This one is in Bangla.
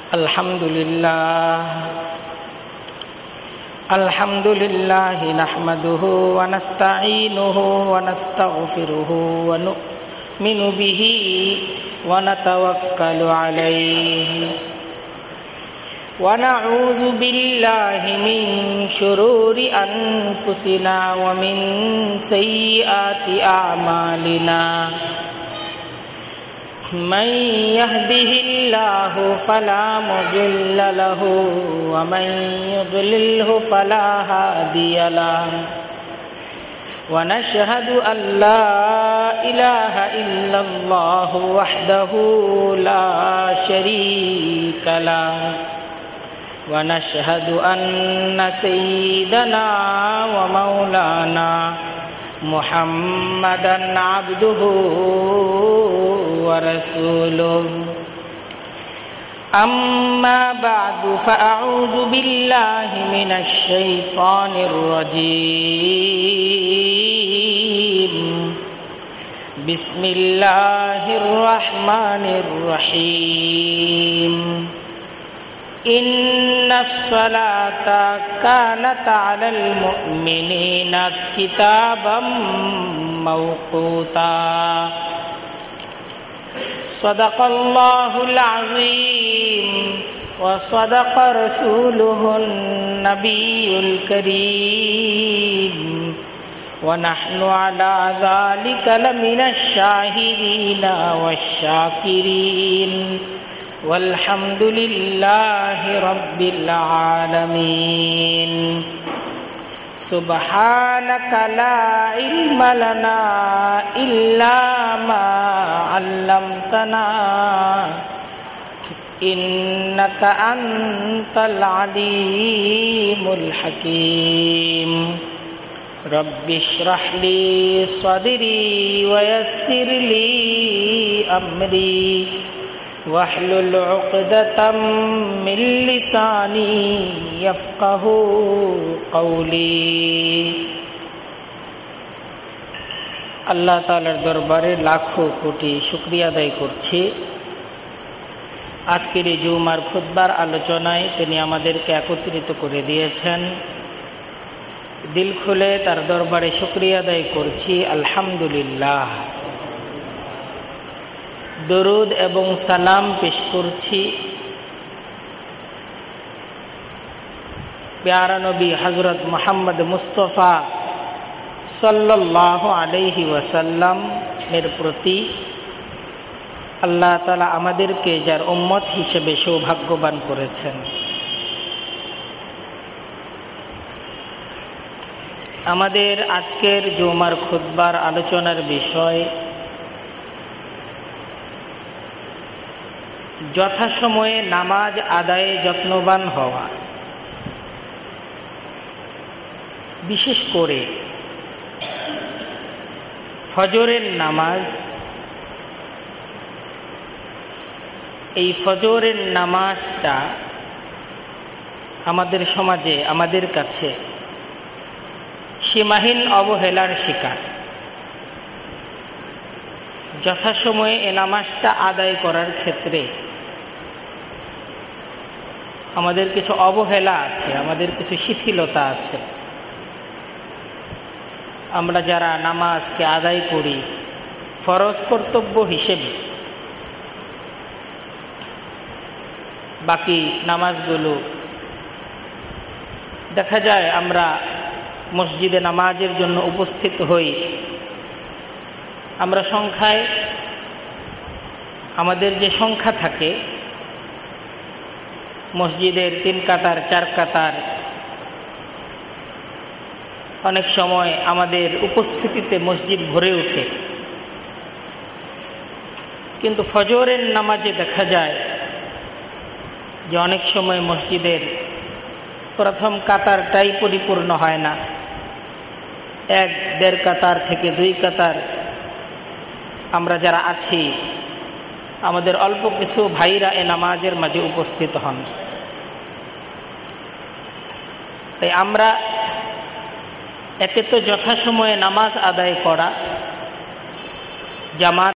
আলহামদুলিল্লাহ নাহমাদুহু ওয়া নাস্তাঈনুহু ওয়া নাস্তাগফিরুহু ওয়া নু'মিনু বিহি ওয়া নাতাওয়াক্কালু আলাইহি ওয়া নাউযু বিল্লাহি মিন শুরুরি আনফুসিনা ওয়া মিন সাইয়্যাতি আ'মালিনা من يهده الله فلا مضل له ومن يضلله فلا هادي له ونشهد أن لا إله إلا الله وحده لا شريك له ونشهد أن سيدنا ومولانا محمدًا عبده ورسوله أما بعد فأعوذ بالله من الشيطان الرجيم بسم الله الرحمن الرحيم إن الصلاة كانت على المؤمنين كتابا موقوتا صدق الله العظيم وصدق رسوله النبي الكريم ونحن على ذلك لمن الشاهدين والشاكرين والحمد لله رب العالمين سبحانك لا علم لنا إلا ما علمتنا إنك أنت العليم الحكيم رب اشرح لي صدري ويسر لي أمري واحلل عقدة من لساني يفقه قولي আল্লাহ তাআলার দরবারে লাখো কোটি শুকরিয়া আদায় করছি। আজকের এই জুমার খুতবার আলোচনায় তিনি আমাদেরকে একত্রিত করে দিয়েছেন। দিল খুলে তার দরবারে শুকরিয়া আদায় করছি, আলহামদুলিল্লাহ। দরুদ এবং সালাম পেশ করছি প্যারা নবী হযরত মুহাম্মদ মুস্তাফা সাল্লাল্লাহু আলাইহি ওয়াসাল্লাম এর প্রতি। আল্লাহ তাআলা আমাদেরকে যার উম্মত হিসেবে সৌভাগ্যবান করেছেন। আমাদের আজকের জুমার খুতবার আলোচনার বিষয় যথাসময়ে নামাজ আদায়ে যত্নবান হওয়া। বিশেষ করে ফজরের নামাজ। এই ফজরের নামাজটা আমাদের সমাজে, আমাদের কাছে সীমাহীন অবহেলার শিকার। যথাসময়ে এ নামাজটা আদায় করার ক্ষেত্রে আমাদের কিছু অবহেলা আছে, আমাদের কিছু শিথিলতা আছে। আমরা যারা নামাজকে আদায় করি ফরজ কর্তব্য হিসেবে, বাকি নামাজগুলো দেখা যায় আমরা মসজিদে নামাজের জন্য উপস্থিত হই। আমরা সংখ্যায়, আমাদের যে সংখ্যা থাকে মসজিদের 3 কাতার 4 কাতার, অনেক সময় আমাদের উপস্থিতিতে মসজিদ ভরে ওঠে। কিন্তু ফজরের নামাজে দেখা যায় যে অনেক সময় মসজিদের প্রথম কাতারটাই পরিপূর্ণ হয় না। 1-1.5 কাতার থেকে 2 কাতার আমরা যারা আছি, আমাদের অল্প কিছু ভাইরা এ নামাজের মাঝে উপস্থিত হন। তাই আমরা একে তো যথাসময়ে নামাজ আদায় করা, জামাত